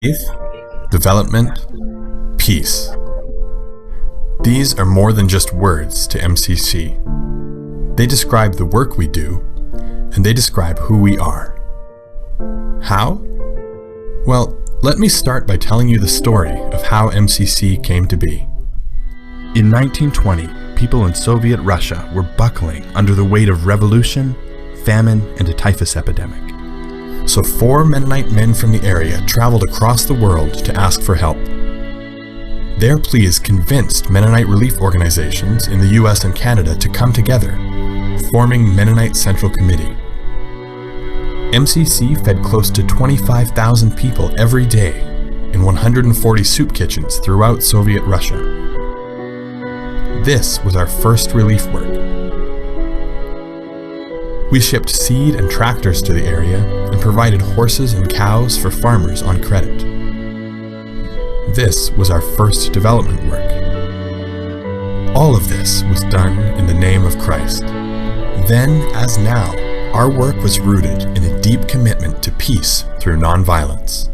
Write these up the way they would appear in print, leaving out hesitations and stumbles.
Faith, development, peace. These are more than just words to MCC. They describe the work we do, and they describe who we are. How? Well, let me start by telling you the story of how MCC came to be. In 1920, people in Soviet Russia were buckling under the weight of revolution, famine, and a typhus epidemic. So 4 Mennonite men from the area traveled across the world to ask for help. Their pleas convinced Mennonite relief organizations in the US and Canada to come together, forming Mennonite Central Committee. MCC fed close to 25,000 people every day in 140 soup kitchens throughout Soviet Russia. This was our first relief work. We shipped seed and tractors to the area and provided horses and cows for farmers on credit. This was our first development work. All of this was done in the name of Christ. Then, as now, our work was rooted in a deep commitment to peace through nonviolence.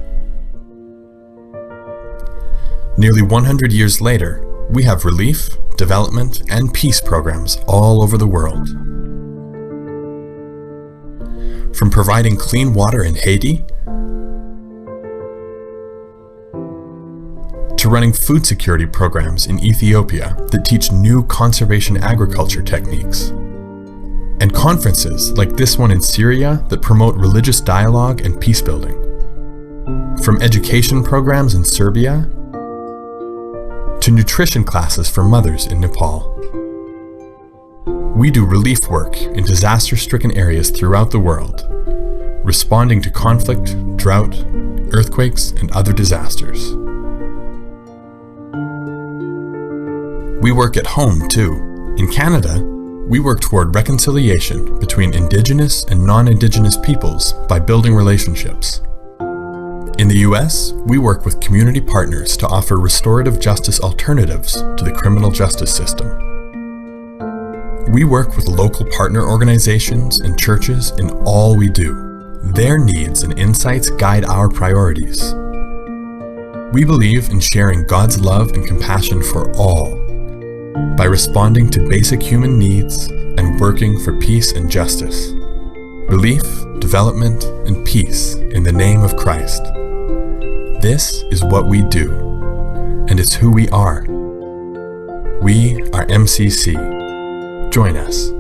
Nearly 100 years later, we have relief, development, and peace programs all over the world. From providing clean water in Haiti, to running food security programs in Ethiopia that teach new conservation agriculture techniques, and conferences like this one in Syria that promote religious dialogue and peacebuilding. From education programs in Serbia, to nutrition classes for mothers in Nepal. We do relief work in disaster-stricken areas throughout the world, responding to conflict, drought, earthquakes, and other disasters. We work at home, too. In Canada, we work toward reconciliation between Indigenous and non-Indigenous peoples by building relationships. In the US, we work with community partners to offer restorative justice alternatives to the criminal justice system. We work with local partner organizations and churches in all we do. Their needs and insights guide our priorities. We believe in sharing God's love and compassion for all by responding to basic human needs and working for peace and justice. Relief, development, and peace in the name of Christ. This is what we do, and it's who we are. We are MCC. Join us.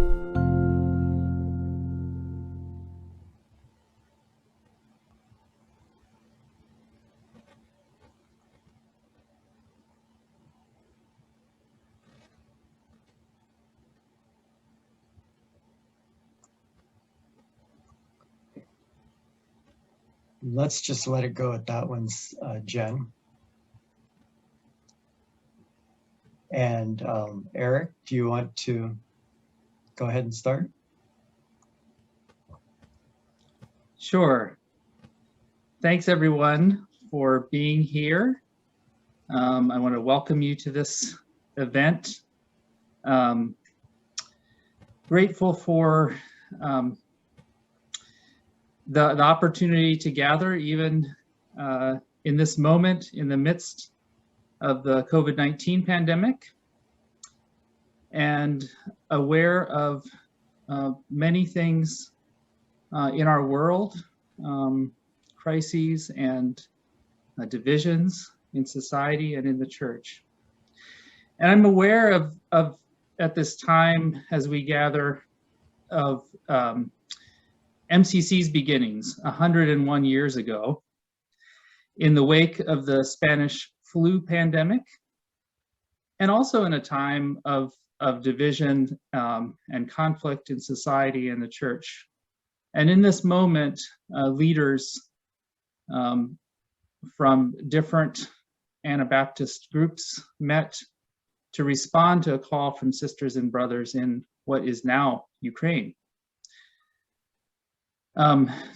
Let's just let it go at that one, Jen. And Eric, do you want to go ahead and start? Sure. Thanks everyone for being here. I want to welcome you to this event. Grateful for the opportunity to gather even in this moment in the midst of the COVID-19 pandemic, and aware of many things in our world, crises and divisions in society and in the church. And I'm aware of at this time as we gather of MCC's beginnings 101 years ago in the wake of the Spanish flu pandemic, and also in a time of division and conflict in society and the church. And in this moment, leaders from different Anabaptist groups met to respond to a call from sisters and brothers in what is now Ukraine.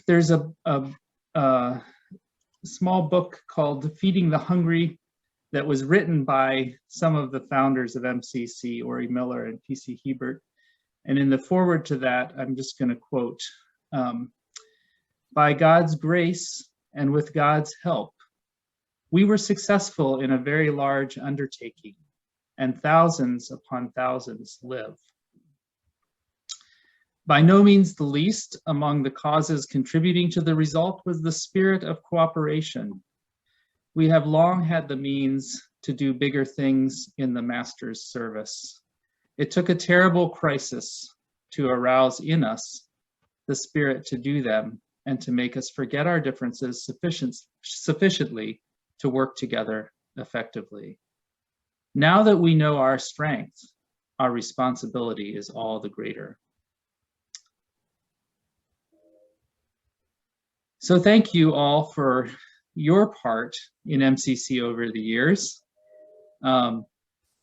There's a small book called Feeding the Hungry that was written by some of the founders of MCC, Ori Miller and P.C. Hebert. And in the foreword to that, I'm just going to quote, "By God's grace and with God's help, We were successful in a very large undertaking, and thousands upon thousands live. By no means the least among the causes contributing to the result was the spirit of cooperation. We have long had the means to do bigger things in the Master's service. It took a terrible crisis to arouse in us the spirit to do them and to make us forget our differences sufficiently to work together effectively. Now that we know our strength, our responsibility is all the greater. So thank you all for your part in MCC over the years.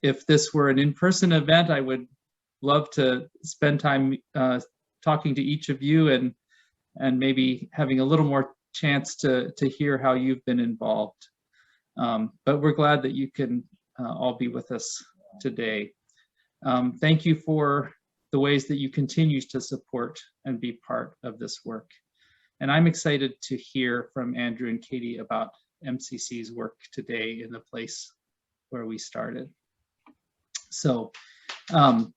If this were an in-person event, I would love to spend time talking to each of you and maybe having a little more chance to hear how you've been involved. But we're glad that you can all be with us today. Thank you for the ways that you continue to support and be part of this work. And I'm excited to hear from Andrew and Katie about MCC's work today in the place where we started. So I'll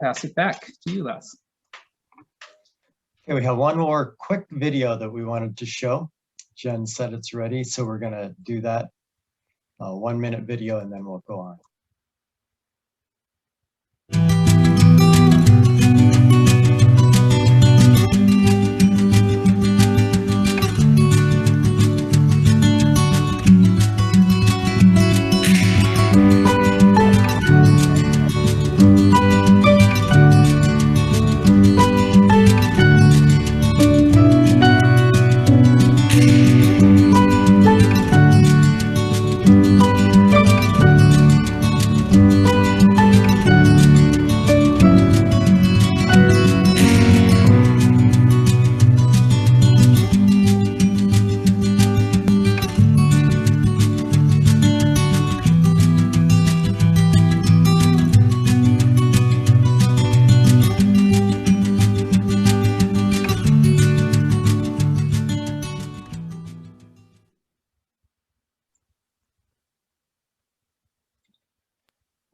pass it back to you, Les. Okay, we have one more quick video that we wanted to show. Jen said it's ready, so we're gonna do that 1 minute video and then we'll go on.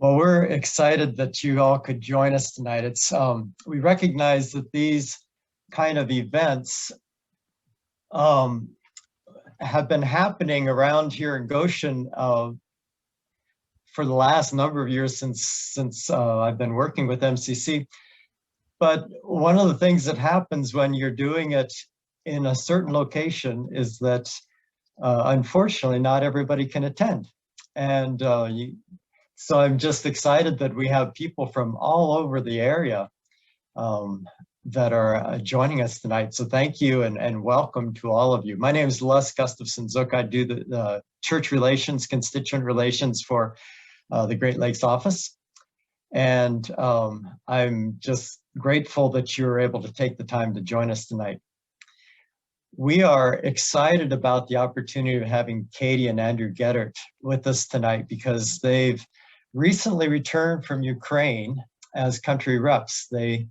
Well, we're excited that you all could join us tonight. It's we recognize that these kind of events have been happening around here in Goshen for the last number of years since I've been working with MCC. But one of the things that happens when you're doing it in a certain location is that unfortunately not everybody can attend. And so I'm just excited that we have people from all over the area that are joining us tonight. So thank you and welcome to all of you. My name is Les Gustafson Zook. I do the church relations, constituent relations for the Great Lakes office. And I'm just grateful that you're able to take the time to join us tonight. We are excited about the opportunity of having Katie and Andrew Geddert with us tonight because they've recently returned from Ukraine as country reps. They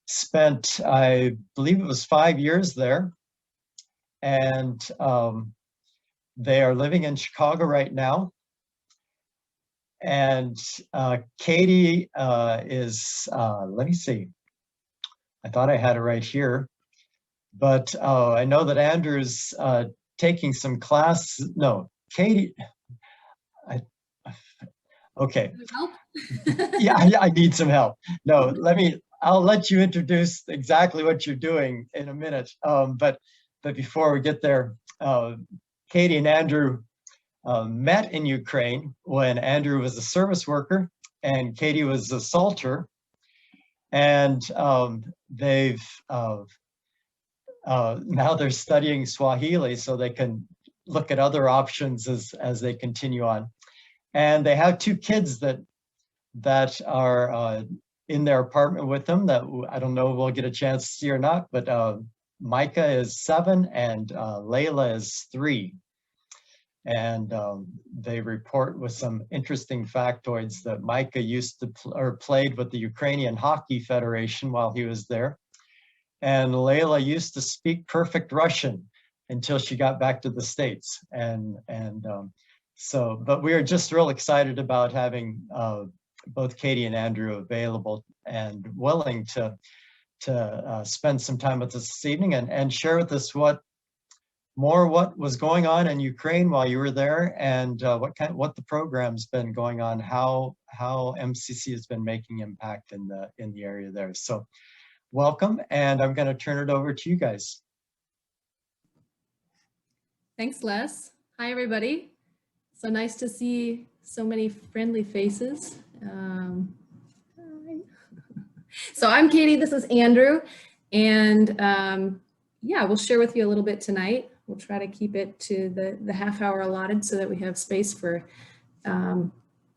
spent, I believe it was 5 years there, and they are living in Chicago right now. And Katie is, let me see, I thought I had it right here, but I know that Andrew's taking some class, no, Katie, okay. Help? Yeah, I need some help. No, I'll let you introduce exactly what you're doing in a minute. But before we get there, Katie and Andrew met in Ukraine when Andrew was a service worker and Katie was a salter. And now they're studying Swahili so they can look at other options as they continue on. And they have 2 kids that are in their apartment with them that I don't know if we'll get a chance to see or not, but Micah is 7 and Layla is 3. And they report with some interesting factoids that Micah used to played with the Ukrainian Hockey Federation while he was there. And Layla used to speak perfect Russian. until she got back to the States. But we are just real excited about having both Katie and Andrew available and willing to spend some time with us this evening and share with us what was going on in Ukraine while you were there, and what the program's been going on, how MCC has been making impact in the area there. So welcome, and I'm going to turn it over to you guys. Thanks, Les. Hi, everybody. So nice to see so many friendly faces. Hi. So I'm Katie, this is Andrew, and yeah, we'll share with you a little bit tonight. We'll try to keep it to the half hour allotted so that we have space for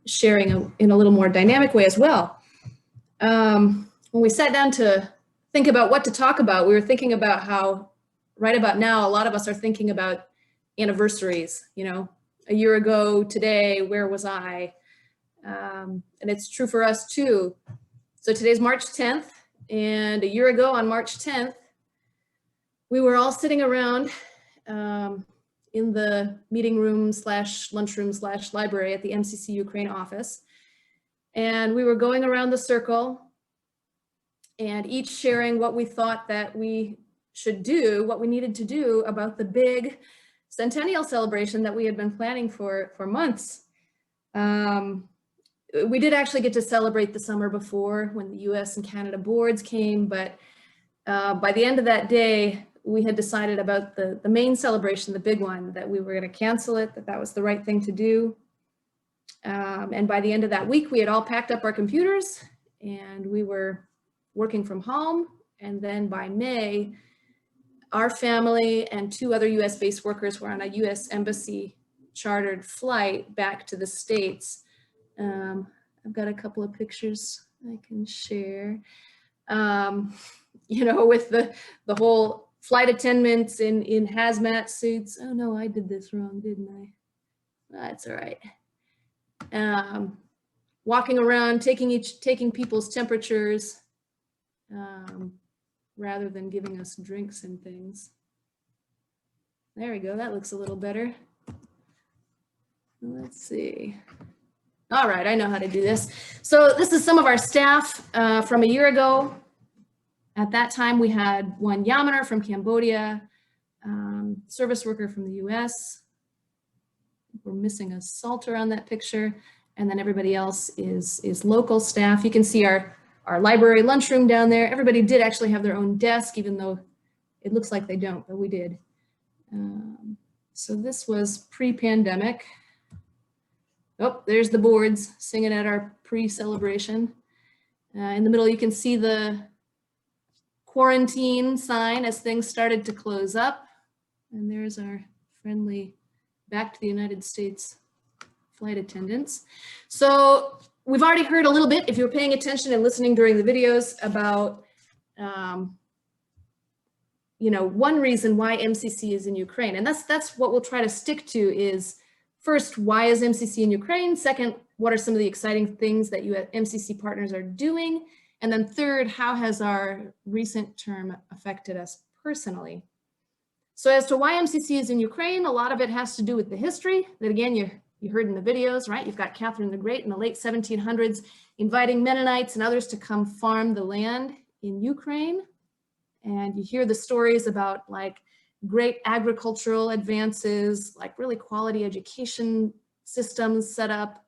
sharing in a little more dynamic way as well. When we sat down to think about what to talk about, we were thinking about how right about now, a lot of us are thinking about anniversaries, you know, a year ago today, where was I? And it's true for us too. So today's March 10th, and a year ago on March 10th, we were all sitting around in the meeting room / lunchroom / library at the MCC Ukraine office. And we were going around the circle and each sharing what we thought that we should do, what we needed to do about the big centennial celebration that we had been planning for months. We did actually get to celebrate the summer before when the US and Canada boards came, but by the end of that day, we had decided about the main celebration, the big one, that we were going to cancel it, that was the right thing to do. And by the end of that week, we had all packed up our computers and we were working from home. And then by May, our family and 2 other US-based workers were on a US Embassy chartered flight back to the States. I've got a couple of pictures I can share. You know, with the whole flight attendants in hazmat suits. Oh no, I did this wrong, didn't I? That's all right. Walking around, taking people's temperatures, rather than giving us drinks and things. There we go, that looks a little better. Let's see. All right, I know how to do this. So this is some of our staff from a year ago. At that time, we had one Yamaner from Cambodia, service worker from the US. We're missing a Salter on that picture. And then everybody else is local staff. You can see our library lunchroom down there. Everybody did actually have their own desk, even though it looks like they don't, but we did. So this was pre-pandemic. Oh, there's the boards singing at our pre-celebration. In the middle, you can see the quarantine sign as things started to close up. And there's our friendly back to the United States flight attendants. So we've already heard a little bit, if you were paying attention and listening during the videos, about you know, one reason why MCC is in Ukraine. And that's what we'll try to stick to is, first, why is MCC in Ukraine? Second, what are some of the exciting things that you at MCC partners are doing? And then third, how has our recent term affected us personally? So as to why MCC is in Ukraine, a lot of it has to do with the history that, again, you heard in the videos, right? You've got Catherine the Great in the late 1700s inviting Mennonites and others to come farm the land in Ukraine. And you hear the stories about like great agricultural advances, like really quality education systems set up,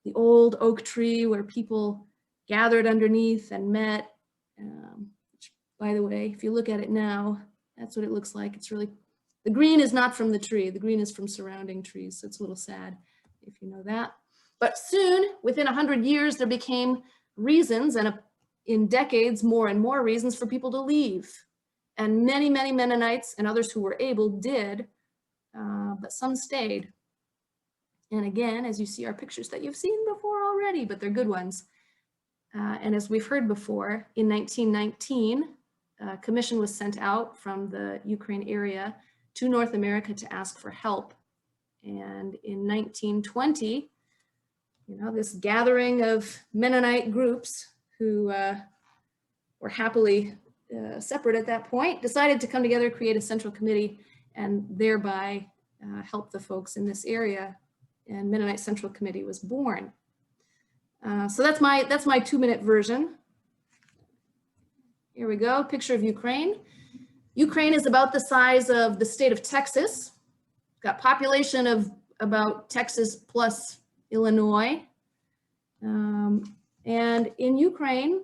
the old oak tree where people gathered underneath and met. Which, by the way, if you look at it now, that's what it looks like. It's really, the green is not from the tree. The green is from surrounding trees. So it's a little sad if you know that. But soon, within 100 years, there became reasons, and in decades, more and more reasons for people to leave. And many, many Mennonites and others who were able did, but some stayed. And again, as you see, our pictures that you've seen before already, but they're good ones. And as we've heard before, in 1919, a commission was sent out from the Ukraine area to North America to ask for help. And in 1920, you know, this gathering of Mennonite groups who were happily separate at that point decided to come together, create a central committee, and thereby help the folks in this area. And Mennonite Central Committee was born. So that's my 2-minute version. Here we go, picture of Ukraine. Ukraine is about the size of the state of Texas. Got population of about Texas plus Illinois. And in Ukraine,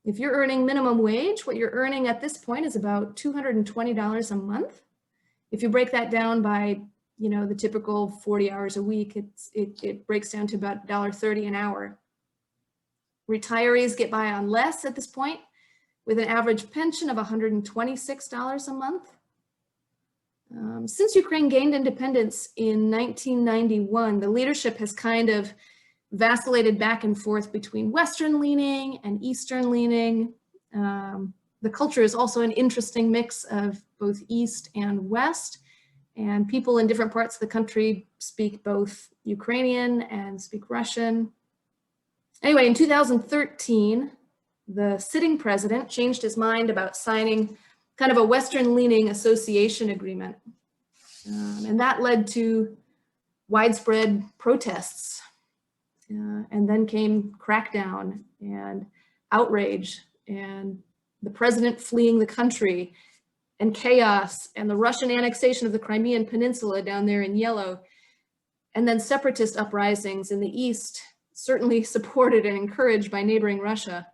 if you're earning minimum wage, what you're earning at this point is about $220 a month. If you break that down by, you know, the typical 40 hours a week, it breaks down to about $1.30 an hour. Retirees get by on less at this point, with an average pension of $126 a month. Since Ukraine gained independence in 1991, the leadership has kind of vacillated back and forth between Western leaning and Eastern leaning. The culture is also an interesting mix of both East and West, and people in different parts of the country speak both Ukrainian and speak Russian. Anyway, in 2013, the sitting president changed his mind about signing kind of a Western-leaning association agreement. And that led to widespread protests. And then came crackdown and outrage and the president fleeing the country and chaos and the Russian annexation of the Crimean Peninsula down there in yellow. And then separatist uprisings in the East, certainly supported and encouraged by neighboring Russia.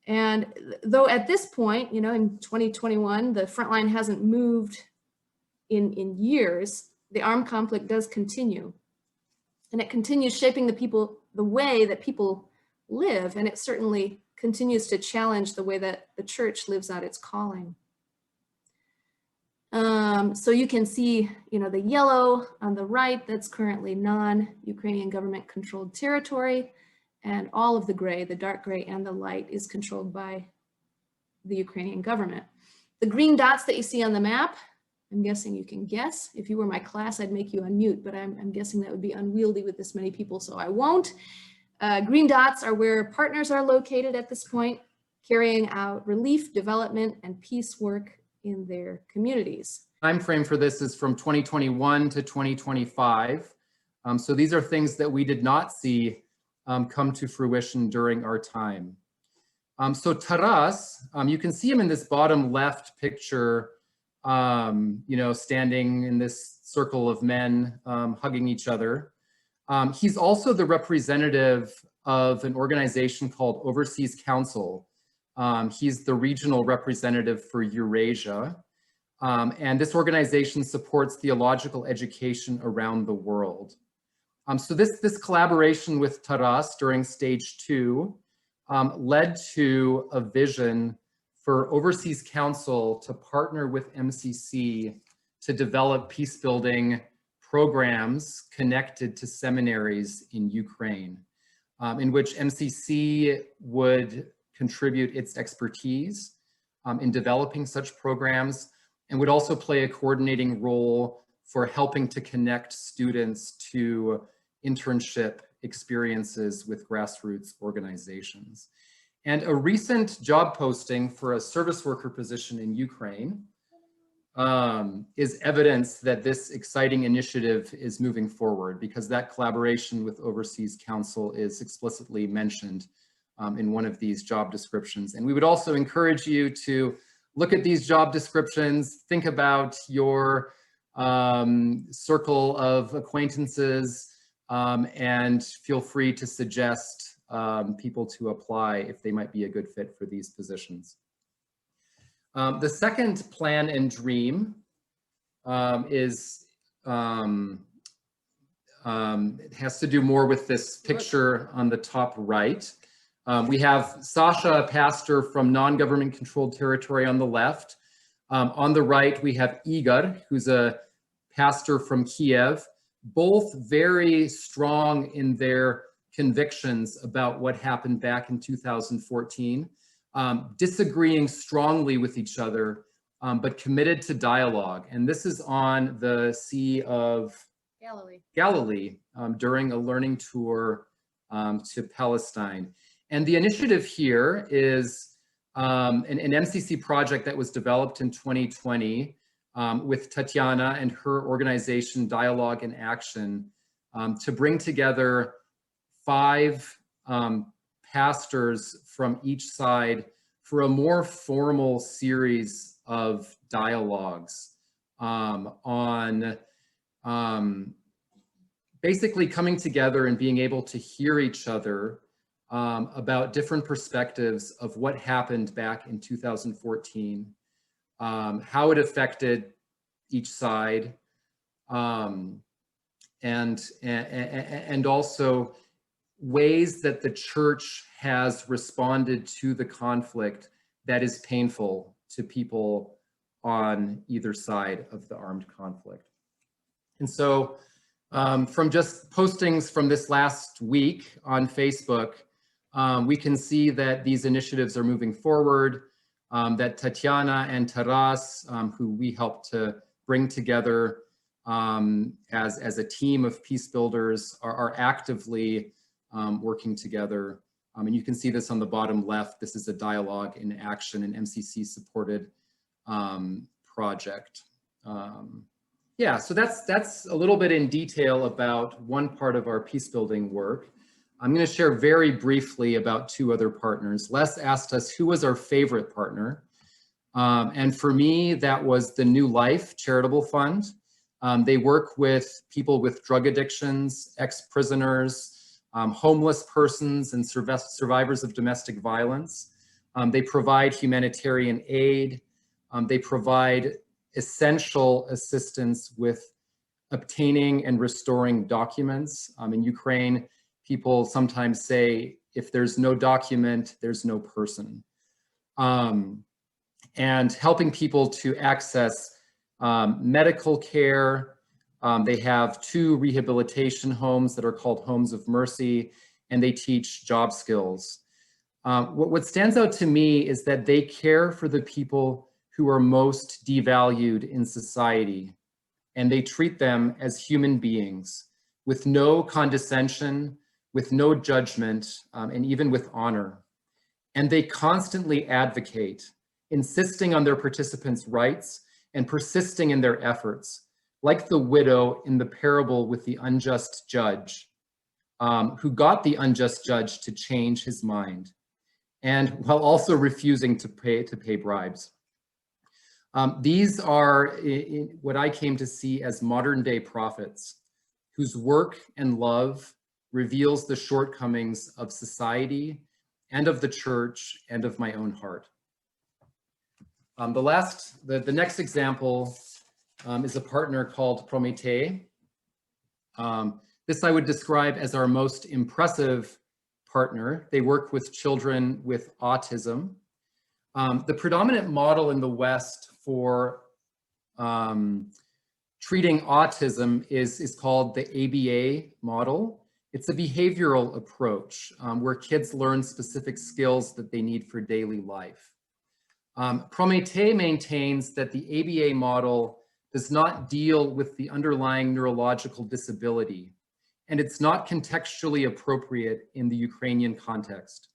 And though at this point, you know, in 2021, the front line hasn't moved in years, the armed conflict does continue. And it continues shaping the way that people live, and it certainly continues to challenge the way that the church lives out its calling. So you can see, you know, the yellow on the right, that's currently non-Ukrainian government controlled territory. And all of the gray, the dark gray and the light, is controlled by the Ukrainian government. The green dots that you see on the map, I'm guessing you can guess. If you were my class, I'd make you unmute, but I'm guessing that would be unwieldy with this many people, so I won't. Green dots are where partners are located at this point, carrying out relief, development, and peace work in their communities. Time frame for this is from 2021 to 2025. So these are things that we did not see come to fruition during our time. So Taras, you can see him in this bottom left picture, you know, standing in this circle of men hugging each other. He's also the representative of an organization called Overseas Council. He's the regional representative for Eurasia. And this organization supports theological education around the world. So this collaboration with Taras during stage 2 led to a vision for Overseas Council to partner with MCC to develop peacebuilding programs connected to seminaries in Ukraine, in which MCC would contribute its expertise in developing such programs, and would also play a coordinating role for helping to connect students to internship experiences with grassroots organizations. And a recent job posting for a service worker position in Ukraine is evidence that this exciting initiative is moving forward, because that collaboration with Overseas Council is explicitly mentioned in one of these job descriptions. And we would also encourage you to look at these job descriptions, think about your circle of acquaintances, and feel free to suggest people to apply if they might be a good fit for these positions. The second plan and dream it has to do more with this picture on the top right. We have Sasha, a pastor from non-government controlled territory, on the left. On the right, we have Igor, who's a pastor from Kiev, both very strong in their convictions about what happened back in 2014, disagreeing strongly with each other, but committed to dialogue. And this is on the Sea of Galilee during a learning tour to Palestine. And the initiative here is an MCC project that was developed in 2020 with Tatiana and her organization, Dialogue in Action, to bring together 5 pastors from each side for a more formal series of dialogues on basically coming together and being able to hear each other about different perspectives of what happened back in 2014, how it affected each side, and also ways that the church has responded to the conflict that is painful to people on either side of the armed conflict. And so from just postings from this last week on Facebook, we can see that these initiatives are moving forward, that Tatiana and Taras, who we helped to bring together as a team of peace builders, are actively working together. And you can see this on the bottom left. This is a Dialogue in Action, an MCC supported project. Yeah, so that's a little bit in detail about one part of our peace building work. I'm going to share very briefly about 2 other partners. Les asked us who was our favorite partner. And for me, that was the New Life Charitable Fund. They work with people with drug addictions, ex-prisoners, homeless persons, and survivors of domestic violence. They provide humanitarian aid. They provide essential assistance with obtaining and restoring documents. In Ukraine, people sometimes say, if there's no document, there's no person. And helping people to access medical care. They have 2 rehabilitation homes that are called Homes of Mercy, and they teach job skills. What stands out to me is that they care for the people who are most devalued in society, and they treat them as human beings with no condescension, with no judgment, and even with honor. And they constantly advocate, insisting on their participants' rights and persisting in their efforts, like the widow in the parable with the unjust judge, who got the unjust judge to change his mind, and while also refusing to pay bribes. These are what I came to see as modern day prophets, whose work and love reveals the shortcomings of society and of the church and of my own heart. The next example is a partner called Prométhée. This I would describe as our most impressive partner. They work with children with autism. The predominant model in the West for treating autism is called the ABA model. It's a behavioral approach where kids learn specific skills that they need for daily life. Prométhée maintains that the ABA model does not deal with the underlying neurological disability, and it's not contextually appropriate in the Ukrainian context,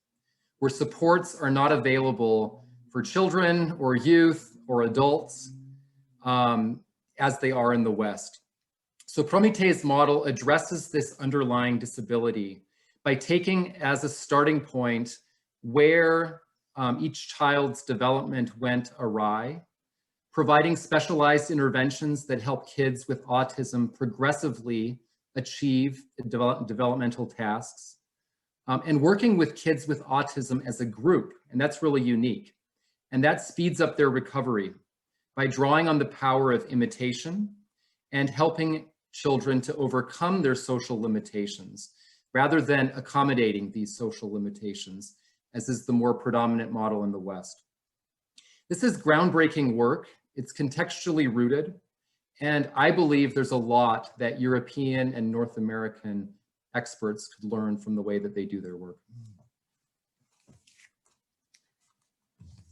where supports are not available for children or youth or adults as they are in the West. So Prométhée's model addresses this underlying disability by taking as a starting point where each child's development went awry, providing specialized interventions that help kids with autism progressively achieve developmental tasks, and working with kids with autism as a group, and that's really unique. And that speeds up their recovery by drawing on the power of imitation and helping children to overcome their social limitations rather than accommodating these social limitations, as is the more predominant model in the West. This is groundbreaking work. It's contextually rooted, and I believe there's a lot that European and North American experts could learn from the way that they do their work.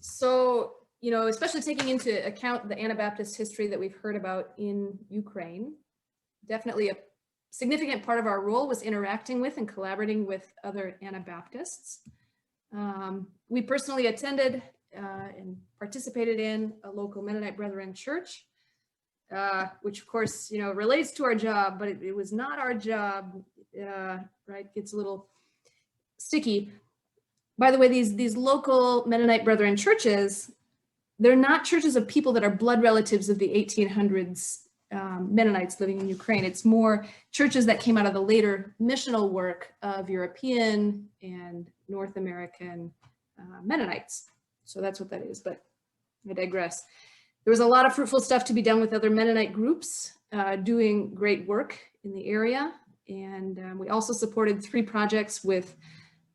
So, you know, especially taking into account the Anabaptist history that we've heard about in Ukraine, definitely a significant part of our role was interacting with and collaborating with other Anabaptists. We personally attended and participated in a local Mennonite Brethren church which of course, relates to our job, but it was not our job, right? Gets a little sticky. By the way, these local Mennonite Brethren churches, they're not churches of people that are blood relatives of the 1800s Mennonites living in Ukraine. It's more churches that came out of the later missional work of European and North American Mennonites. So that's what that is, but I digress. There was a lot of fruitful stuff to be done with other Mennonite groups doing great work in the area. And we also supported 3 projects with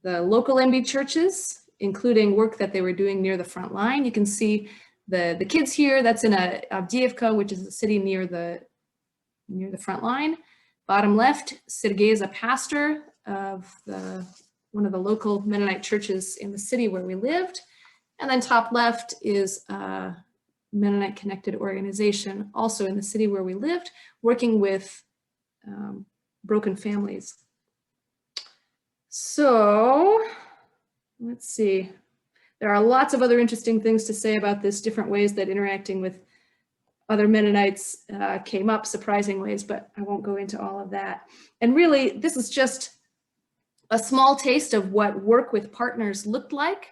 the local MB churches, including work that they were doing near the front line. You can see the kids here. That's in Avdiivka, which is a city near the front line. Bottom left, Sergei is a pastor of one of the local Mennonite churches in the city where we lived. And then top left is a Mennonite connected organization, also in the city where we lived, working with broken families. So let's see. There are lots of other interesting things to say about this, different ways that interacting with other Mennonites came up, surprising ways, but I won't go into all of that. And really, this is just a small taste of what work with partners looked like.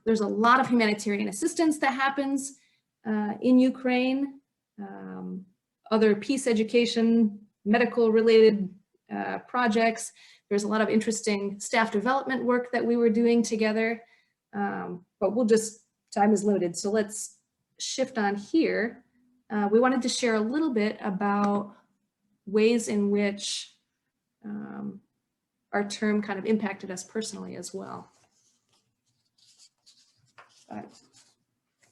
There's a lot of humanitarian assistance that happens in Ukraine, other peace education, medical related projects. There's a lot of interesting staff development work that we were doing together, but time is limited. So let's shift on here. We wanted to share a little bit about ways in which our term kind of impacted us personally as well.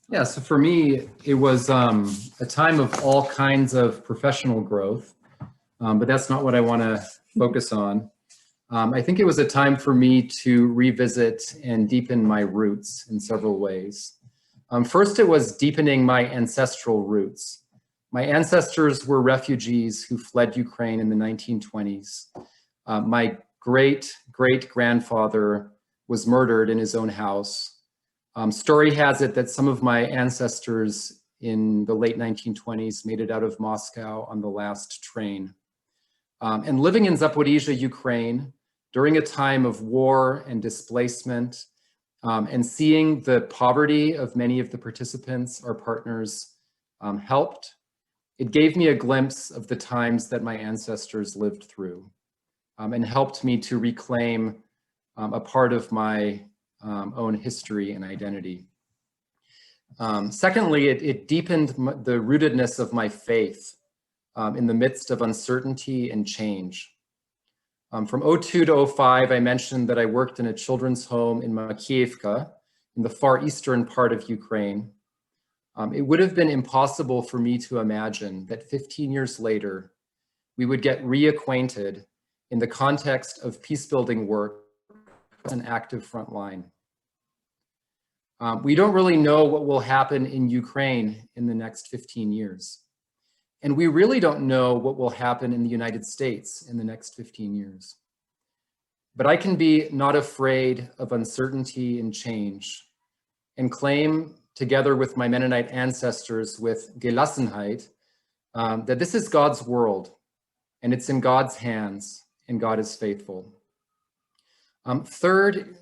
Yeah, so for me, it was a time of all kinds of professional growth, but that's not what I want to focus on. I think it was a time for me to revisit and deepen my roots in several ways. First, it was deepening my ancestral roots. My ancestors were refugees who fled Ukraine in the 1920s. My great-great-grandfather was murdered in his own house. Story has it that some of my ancestors in the late 1920s made it out of Moscow on the last train. And living in Zaporizhzhia, Ukraine, during a time of war and displacement, and seeing the poverty of many of the participants, our partners, helped, it gave me a glimpse of the times that my ancestors lived through, and helped me to reclaim a part of my own history and identity. Secondly, it deepened the rootedness of my faith in the midst of uncertainty and change. From 2002 to 2005, I mentioned that I worked in a children's home in Makiivka, in the far eastern part of Ukraine. It would have been impossible for me to imagine that 15 years later, we would get reacquainted in the context of peacebuilding work as an active front line. We don't really know what will happen in Ukraine in the next 15 years. And we really don't know what will happen in the United States in the next 15 years. But I can be not afraid of uncertainty and change and claim, together with my Mennonite ancestors, with Gelassenheit, that this is God's world and it's in God's hands and God is faithful. Third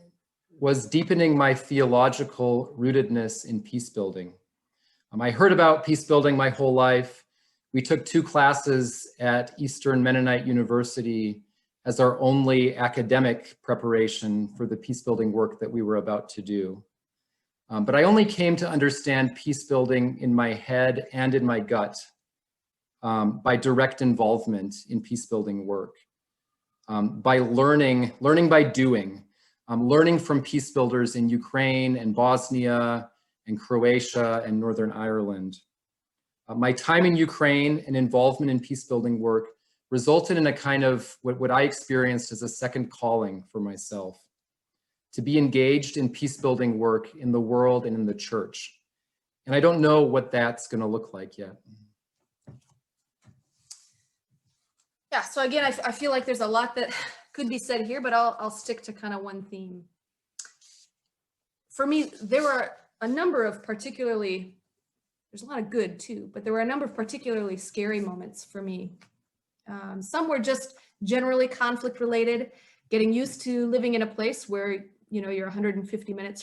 was deepening my theological rootedness in peacebuilding. I heard about peacebuilding my whole life. We took 2 classes at Eastern Mennonite University as our only academic preparation for the peacebuilding work that we were about to do. But I only came to understand peacebuilding in my head and in my gut by direct involvement in peacebuilding work, by learning by doing, learning from peacebuilders in Ukraine and Bosnia and Croatia and Northern Ireland. My time in Ukraine and involvement in peacebuilding work resulted in a kind of what I experienced as a second calling for myself, to be engaged in peacebuilding work in the world and in the church. And I don't know what that's going to look like yet. Yeah, so again, I feel like there's a lot that could be said here, but I'll stick to kind of one theme. For me, there were a number of particularly there's a lot of good too, but there were a number of particularly scary moments for me. Some were just generally conflict related, getting used to living in a place where, you know, you're 150 miles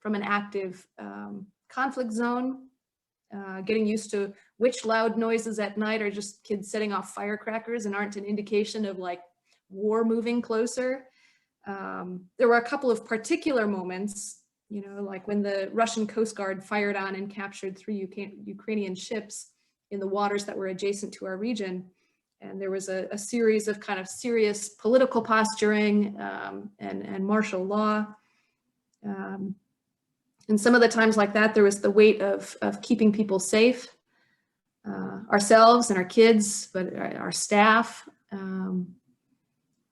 from an active conflict zone, getting used to which loud noises at night are just kids setting off firecrackers and aren't an indication of like war moving closer. There were a couple of particular moments, you know, like when the Russian Coast Guard fired on and captured 3 Ukrainian ships in the waters that were adjacent to our region. And there was a series of kind of serious political posturing and martial law. And some of the times like that, there was the weight of keeping people safe, ourselves and our kids, but our staff, and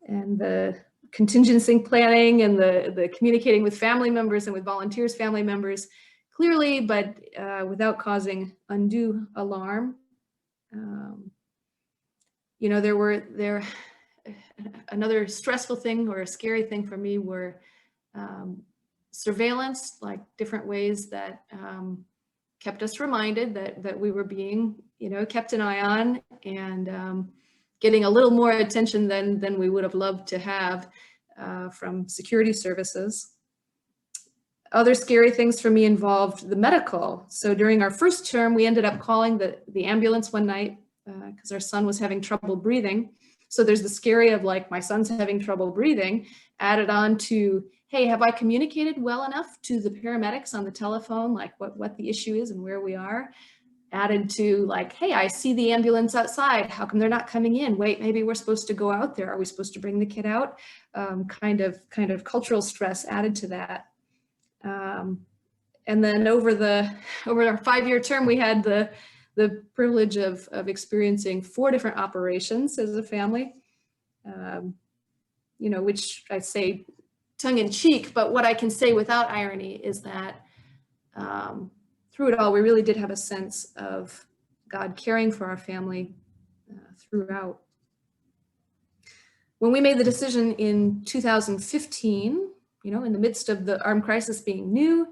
the contingency planning and the communicating with family members and with volunteers, family members, clearly, but without causing undue alarm. You know, another stressful thing or a scary thing for me were surveillance, like different ways that kept us reminded that we were being, you know, kept an eye on, and getting a little more attention than we would have loved to have from security services. Other scary things for me involved the medical. So during our first term, we ended up calling the ambulance one night because our son was having trouble breathing. So there's the scary of like, my son's having trouble breathing, added on to, hey, have I communicated well enough to the paramedics on the telephone, like what the issue is and where we are? Added to like, hey, I see the ambulance outside. How come they're not coming in? Wait, maybe we're supposed to go out there. Are we supposed to bring the kid out? Kind of cultural stress added to that. And then over our 5-year term, we had the privilege of experiencing 4 different operations as a family, you know, which I say tongue in cheek, but what I can say without irony is that through it all, we really did have a sense of God caring for our family throughout. When we made the decision in 2015, you know, in the midst of the armed crisis being new,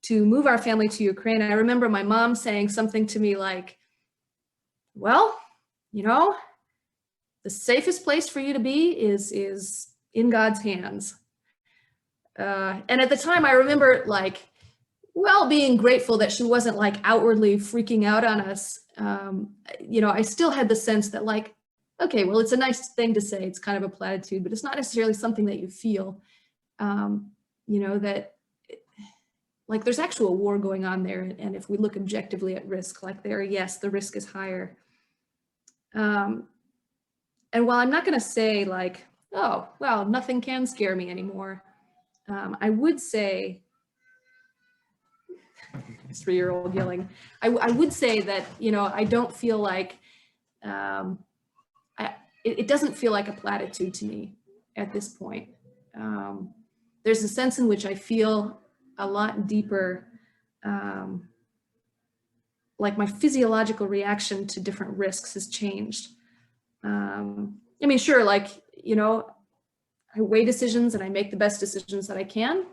to move our family to Ukraine, I remember my mom saying something to me like, well, you know, the safest place for you to be is in God's hands. And at the time, I remember like, well, being grateful that she wasn't like outwardly freaking out on us. You know, I still had the sense that like, okay, well, it's a nice thing to say. It's kind of a platitude, but it's not necessarily something that you feel, you know, that like there's actual war going on there. And if we look objectively at risk, like there, yes, the risk is higher. And while I'm not going to say like, oh, well, nothing can scare me anymore, I would say, 3-year-old yelling, I would say that, you know, I don't feel like, it doesn't feel like a platitude to me at this point. There's a sense in which I feel a lot deeper, like my physiological reaction to different risks has changed. I mean, sure, like, you know, I weigh decisions and I make the best decisions that I can,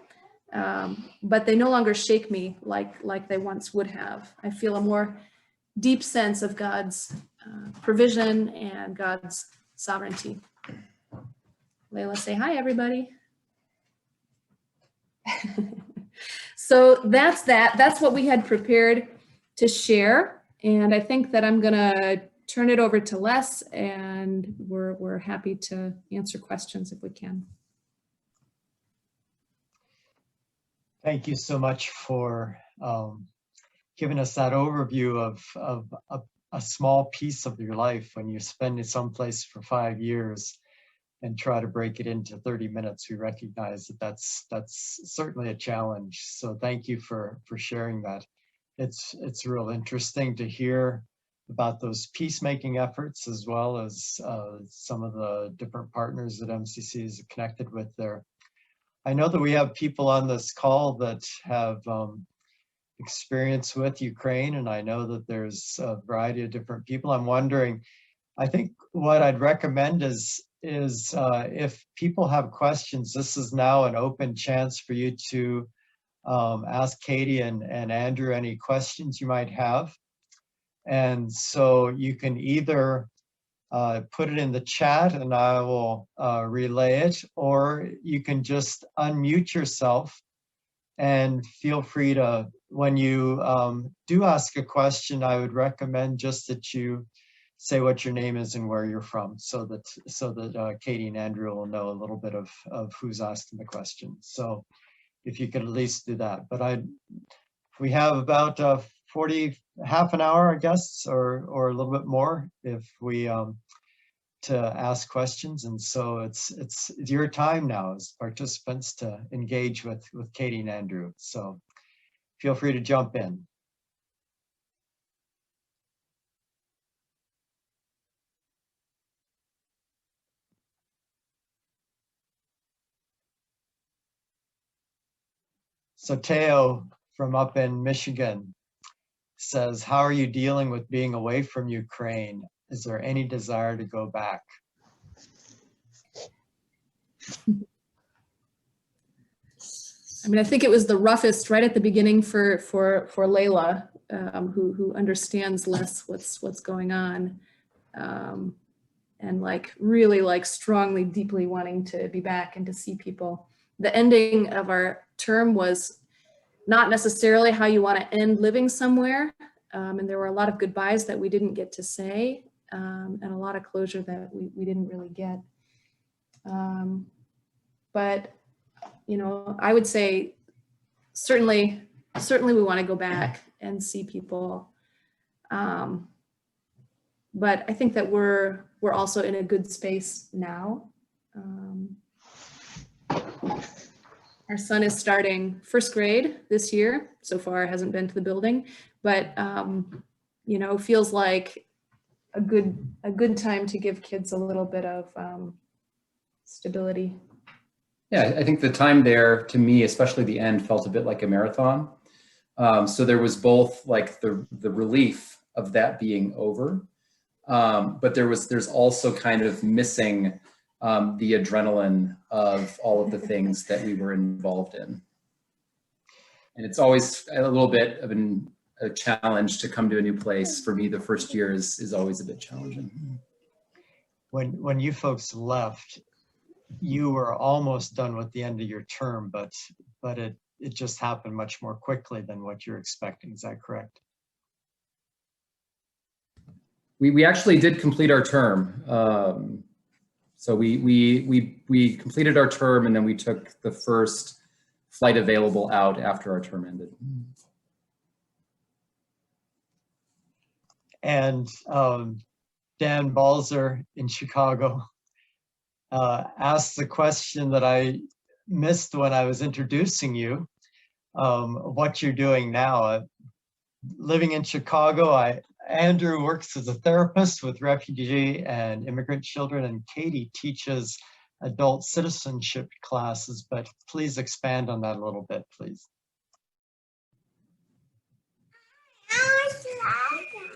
but they no longer shake me like they once would have. I feel a more deep sense of God's provision and God's sovereignty. Layla, say hi, everybody. So that's what we had prepared to share. And I think that I'm gonna turn it over to Les, and we're happy to answer questions if we can. Thank you so much for giving us that overview of a small piece of your life when you spend it someplace for 5 years and try to break it into 30 minutes. We recognize that that's certainly a challenge. So thank you for sharing that. It's real interesting to hear about those peacemaking efforts, as well as some of the different partners that MCC is connected with there. I know that we have people on this call that have experience with Ukraine, and I know that there's a variety of different people. I'm wondering, I think what I'd recommend is if people have questions, this is now an open chance for you to ask Katie and Andrew any questions you might have. And so you can either put it in the chat and I will relay it, or you can just unmute yourself and feel free to, when you do ask a question, I would recommend just that you say what your name is and where you're from, so that Katie and Andrew will know a little bit of who's asking the question. So if you could at least do that. But we have about half an hour, I guess, or a little bit more if we to ask questions. And so it's your time now as participants to engage with Katie and Andrew. So feel free to jump in. So Teo from up in Michigan says, how are you dealing with being away from Ukraine? Is there any desire to go back? I mean, I think it was the roughest right at the beginning for Layla, who understands less what's going on, and like really like strongly, deeply wanting to be back and to see people. The ending of our term was not necessarily how you want to end living somewhere, and there were a lot of goodbyes that we didn't get to say, and a lot of closure that we didn't really get. But you know, I would say certainly we want to go back and see people. But I think that we're also in a good space now. Our son is starting first grade this year. So far hasn't been to the building, but you know, feels like a good time to give kids a little bit of stability. Yeah, I think the time there, to me, especially the end, felt a bit like a marathon. So there was both like the relief of that being over, but there's also kind of missing the adrenaline of all of the things that we were involved in. And it's always a little bit of a challenge to come to a new place. For me, the first year is always a bit challenging. When you folks left, you were almost done with the end of your term, but it just happened much more quickly than what you're expecting. Is that correct? We actually did complete our term. So we completed our term, and then we took the first flight available out after our term ended. And Dan Balzer in Chicago asked the question that I missed when I was introducing you, what you're doing now. Living in Chicago, Andrew works as a therapist with refugee and immigrant children, and Katie teaches adult citizenship classes, but please expand on that a little bit, please.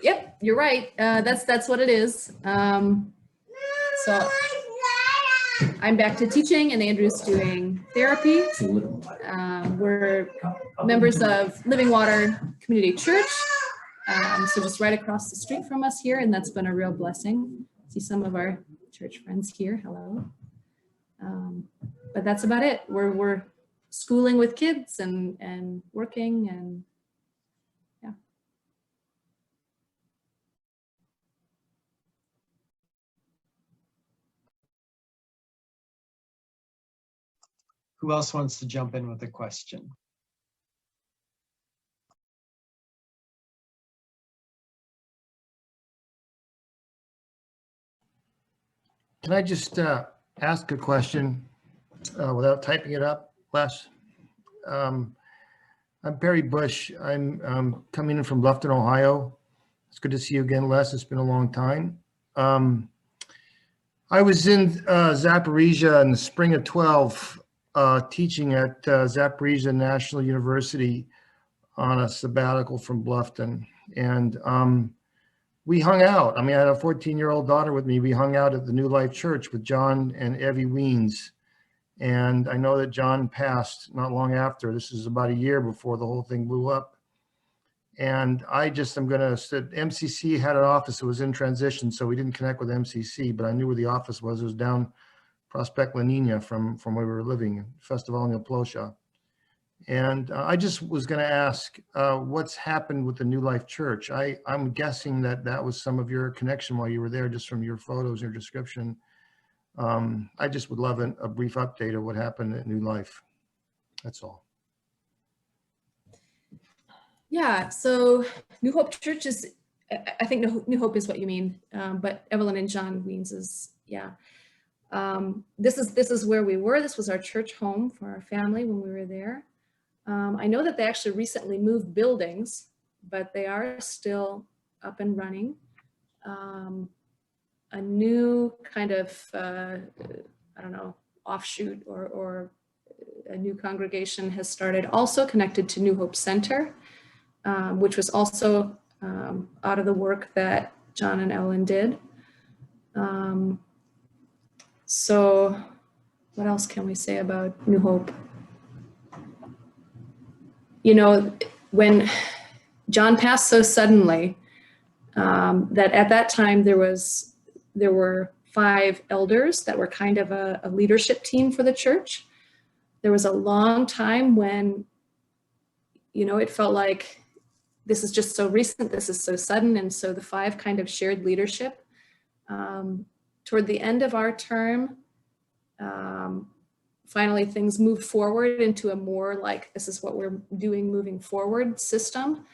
Yep, you're right. That's what it is. So I'm back to teaching and Andrew's doing therapy. We're members of Living Water Community Church. So just right across the street from us here, and that's been a real blessing. See some of our church friends here, hello. But that's about it. We're schooling with kids and working, and yeah. Who else wants to jump in with a question? Can I just ask a question without typing it up, Les? I'm Barry Bush. I'm coming in from Bluffton, Ohio. It's good to see you again, Les. It's been a long time. I was in Zaporizhia in the spring of 12, teaching at Zaporizhia National University on a sabbatical from Bluffton. And we hung out. I mean, I had a 14-year-old daughter with me. We hung out at the New Life Church with John and Evie Weens. And I know that John passed not long after. This is about a year before the whole thing blew up. And I'm going to say MCC had an office that was in transition, so we didn't connect with MCC, but I knew where the office was. It was down Prospect La Nina from where we were living, Festival in Plosha. And I just was going to ask what's happened with the New Life Church. I'm guessing that was some of your connection while you were there, just from your photos, your description. I just would love a brief update of what happened at New Life. That's all. Yeah, so New Hope Church is, I think New Hope is what you mean, but Evelyn and John means is, yeah. This is where we were. This was our church home for our family when we were there. I know that they actually recently moved buildings, but they are still up and running. A new kind of, I don't know, offshoot or a new congregation has started, also connected to New Hope Center, which was also out of the work that John and Ellen did. So what else can we say about New Hope? You know, when John passed so suddenly, that at that time there were 5 elders that were kind of a leadership team for the church. There was a long time when, you know, it felt like this is just so recent, this is so sudden, and so the 5 kind of shared leadership. Toward the end of our term, finally things moved forward into a more like, this is what we're doing moving forward system.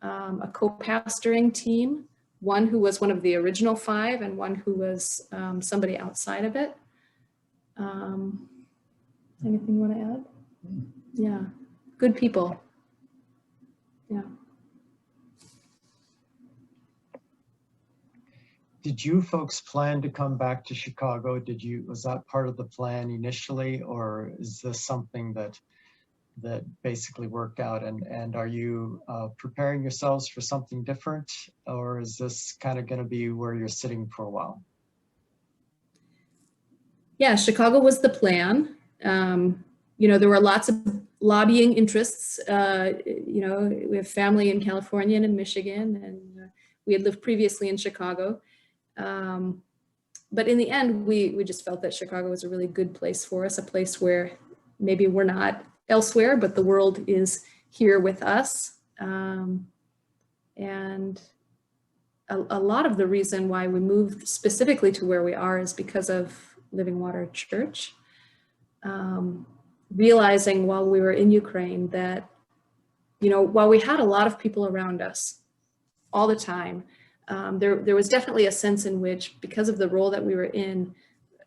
A co-pastoring team, one who was one of the original 5 and one who was somebody outside of it. Anything you want to add? Yeah, good people. Yeah. Did you folks plan to come back to Chicago? Was that part of the plan initially, or is this something that basically worked out? And are you preparing yourselves for something different, or is this kind of going to be where you're sitting for a while? Yeah, Chicago was the plan. You know, there were lots of lobbying interests. You know, we have family in California and in Michigan, and we had lived previously in Chicago. But in the end, we just felt that Chicago was a really good place for us, a place where maybe we're not elsewhere, but the world is here with us. And a lot of the reason why we moved specifically to where we are is because of Living Water Church. Realizing while we were in Ukraine that, you know, while we had a lot of people around us all the time, there was definitely a sense in which, because of the role that we were in,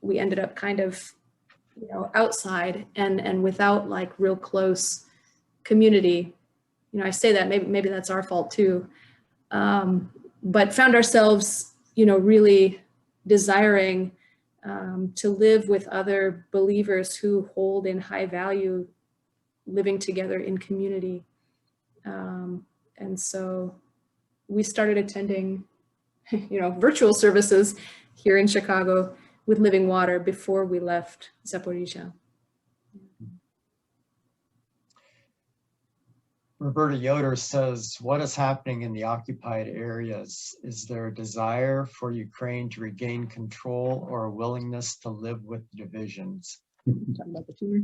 we ended up kind of, you know, outside and without like real close community. You know, I say that maybe that's our fault too, but found ourselves, you know, really desiring to live with other believers who hold in high value living together in community. And so we started attending, you know, virtual services here in Chicago with Living Water before we left Zaporizhia. Roberta Yoder says, what is happening in the occupied areas? Is there a desire for Ukraine to regain control or a willingness to live with divisions? Talking about the tumor.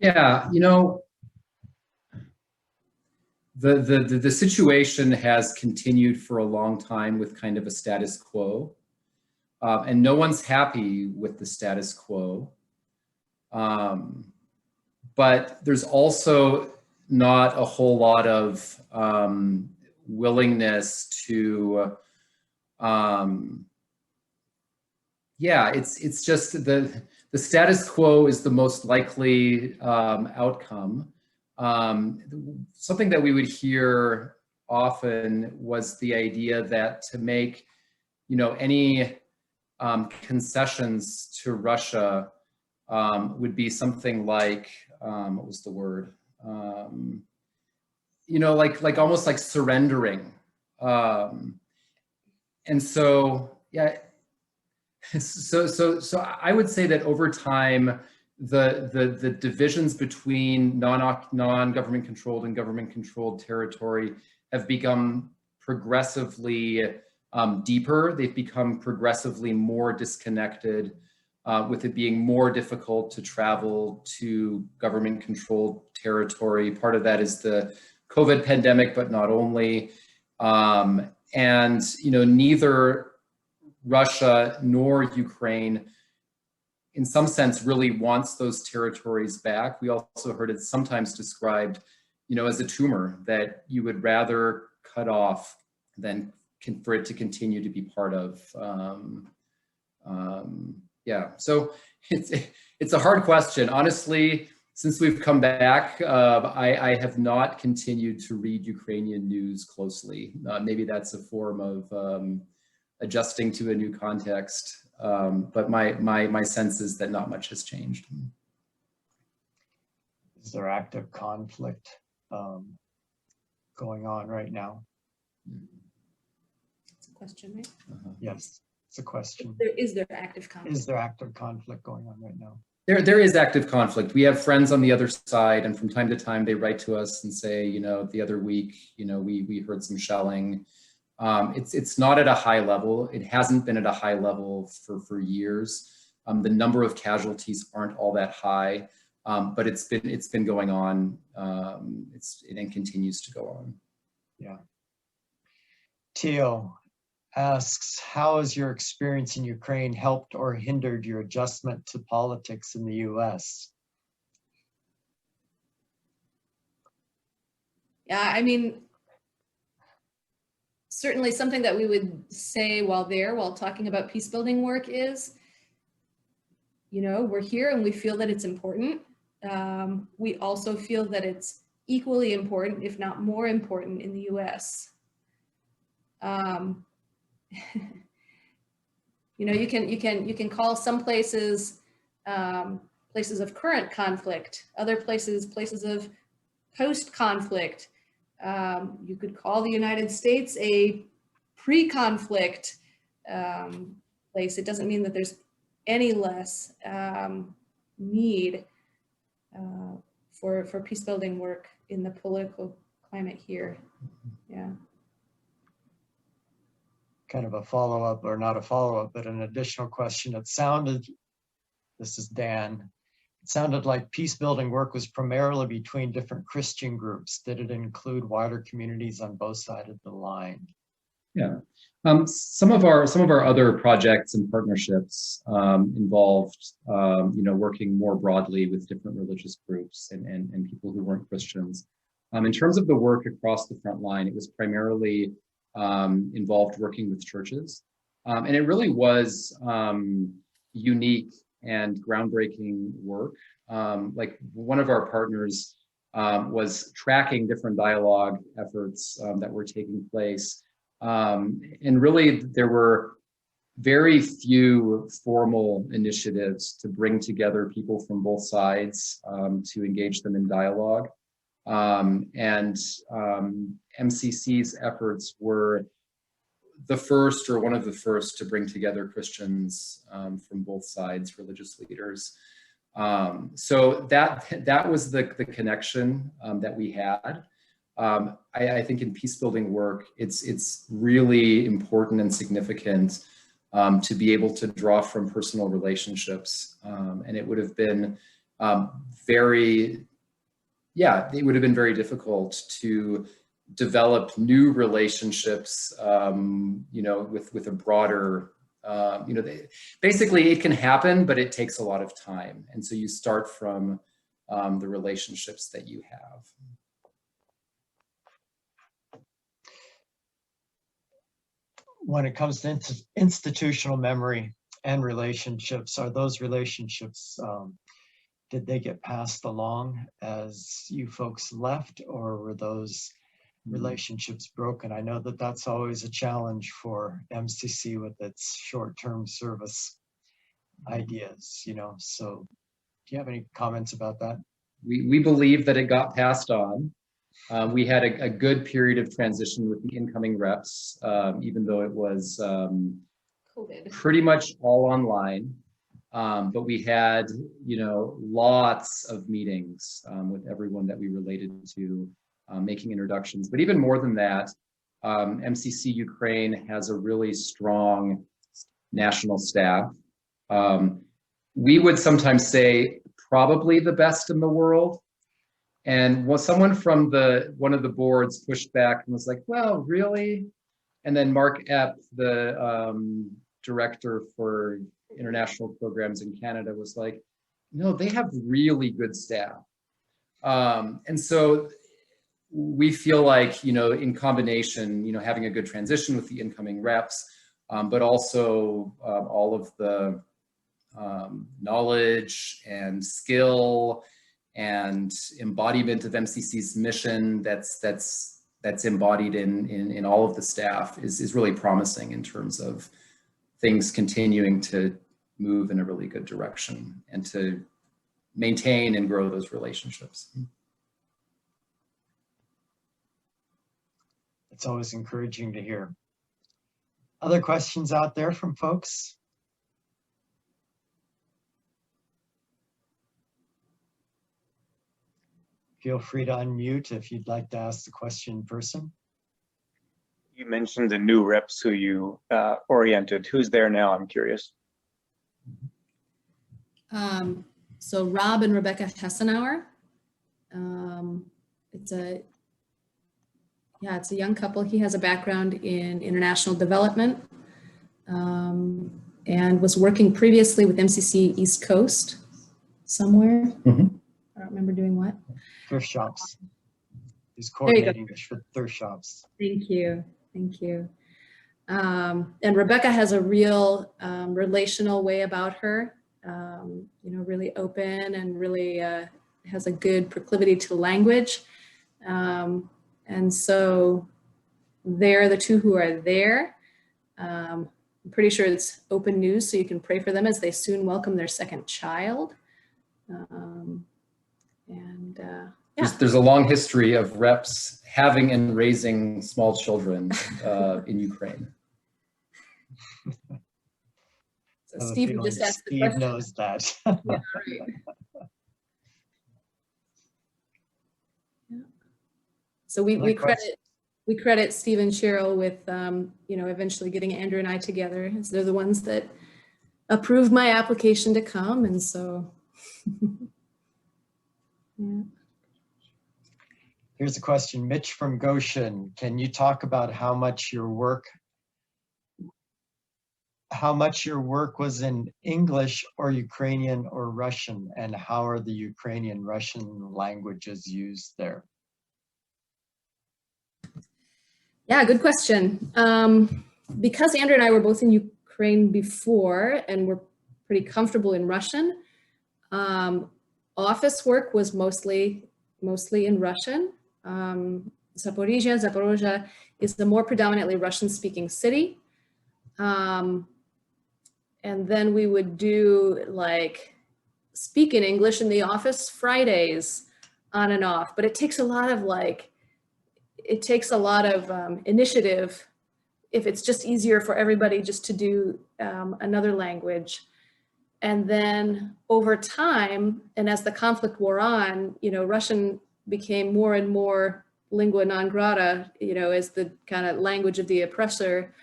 Yeah, you know, the situation has continued for a long time with kind of a status quo, and no one's happy with the status quo. But there's also not a whole lot of willingness to, yeah, it's just the status quo is the most likely outcome. Something that we would hear often was the idea that to make, you know, any concessions to Russia would be something like, what was the word? You know, like almost like surrendering. And so, yeah, So I would say that over time, the divisions between non-government controlled and government controlled territory have become progressively deeper. They've become progressively more disconnected, with it being more difficult to travel to government controlled territory. Part of that is the COVID pandemic, but not only. And neither Russia nor Ukraine, in some sense, really wants those territories back. We also heard it sometimes described, as a tumor that you would rather cut off than for it to continue to be part of. Yeah, so it's a hard question. Honestly, since we've come back, I have not continued to read Ukrainian news closely. Maybe that's a form of adjusting to a new context, but my sense is that not much has changed. Is there active conflict going on right now? That's a question, right? Yes, it's a question. Is there active conflict? Is there active conflict going on right now? There is active conflict. We have friends on the other side, and from time to time they write to us and say, the other week, we heard some shelling. It's not at a high level. It hasn't been at a high level for years. The number of casualties aren't all that high, but it's been going on. It continues to go on. Yeah. Teal asks, how has your experience in Ukraine helped or hindered your adjustment to politics in the US? Yeah, I mean, certainly something that we would say while talking about peace building work is, we're here and we feel that it's important. We also feel that it's equally important, if not more important, in the US. You can call some places places of current conflict, other places of post-conflict. You could call the United States a pre-conflict place. It doesn't mean that there's any less need for peace building work in the political climate here. Yeah. Kind of a follow-up, or not a follow-up, but an additional question. It sounded, this is Dan, it sounded like peace building work was primarily between different Christian groups. Did it include wider communities on both sides of the line? Yeah, some of our other projects and partnerships involved, working more broadly with different religious groups and people who weren't Christians. In terms of the work across the front line, it was primarily involved working with churches, and it really was unique and groundbreaking work. Like one of our partners was tracking different dialogue efforts that were taking place. And really, there were very few formal initiatives to bring together people from both sides to engage them in dialogue. MCC's efforts were the first, or one of the first, to bring together Christians from both sides, religious leaders. So that was the connection that we had. I think in peace building work, it's really important and significant to be able to draw from personal relationships. And it would have been very difficult to develop new relationships, with a broader, basically it can happen, but it takes a lot of time. And so you start from the relationships that you have. When it comes to institutional memory and relationships, are those relationships, did they get passed along as you folks left, or were those relationships broken? I know that that's always a challenge for MCC with its short-term service ideas, so do you have any comments about that? We believe that it got passed on. We had a good period of transition with the incoming reps, even though it was COVID? Pretty much all online. But we had, lots of meetings with everyone that we related to, making introductions. But even more than that, MCC Ukraine has a really strong national staff. We would sometimes say probably the best in the world. And someone from one of the boards pushed back and was like, well, really? And then Mark Epp, the director for international programs in Canada, was like, no, they have really good staff. And so we feel like, in combination, having a good transition with the incoming reps, but also all of the knowledge and skill and embodiment of MCC's mission that's embodied in all of the staff is really promising in terms of things continuing to move in a really good direction and to maintain and grow those relationships. It's always encouraging to hear. Other questions out there from folks? Feel free to unmute if you'd like to ask the question in person. You mentioned the new reps who you oriented. Who's there now? I'm curious. So Rob and Rebecca Hessenauer. It's a young couple. He has a background in international development and was working previously with MCC East Coast somewhere. Mm-hmm. I don't remember doing what. Thrift shops. He's coordinating with thrift shops. Thank you. Thank you. And Rebecca has a real relational way about her, really open and really has a good proclivity to language. And so they're the two who are there. I'm pretty sure it's open news, so you can pray for them as they soon welcome their second child. There's a long history of reps having and raising small children in Ukraine. So Steve just asked the Steve question. knows that. Yeah, right. Yeah. So we credit Steve and Cheryl with eventually getting Andrew and I together. They're the ones that approved my application to come, and so yeah. Here's a question, Mitch from Goshen. Can you talk about how much your work was in English or Ukrainian or Russian, and how are the Ukrainian Russian languages used there? Yeah, good question. Because Andrew and I were both in Ukraine before and we're pretty comfortable in Russian, office work was mostly in Russian. Zaporizhia is the more predominantly Russian-speaking city. And then we would do speak in English in the office Fridays on and off, but it takes a lot of initiative if it's just easier for everybody just to do another language. And then over time, and as the conflict wore on, Russian became more and more lingua non grata, as the kind of language of the oppressor.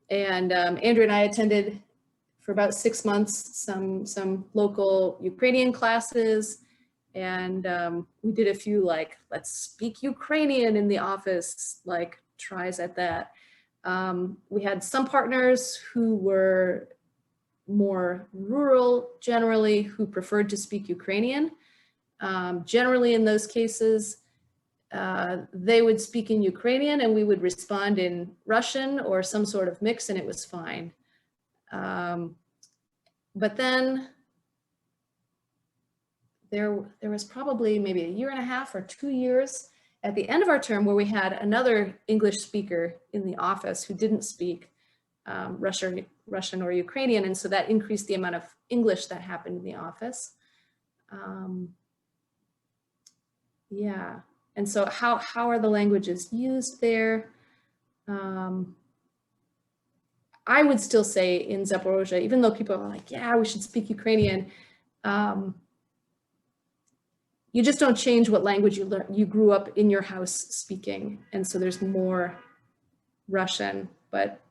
And Andrew and I attended for about 6 months some local Ukrainian classes, and we did a few let's speak Ukrainian in the office tries at that. We had some partners who were more rural generally, who preferred to speak Ukrainian. Generally in those cases, they would speak in Ukrainian and we would respond in Russian or some sort of mix, and it was fine. But then there was probably maybe 1.5 years or 2 years at the end of our term where we had another English speaker in the office who didn't speak Russian or Ukrainian, and so that increased the amount of English that happened in the office. Yeah, and so how are the languages used there? I would still say in Zaporozhye, even though people are like, yeah, we should speak Ukrainian, you just don't change what language you grew up in your house speaking. And so there's more Russian, but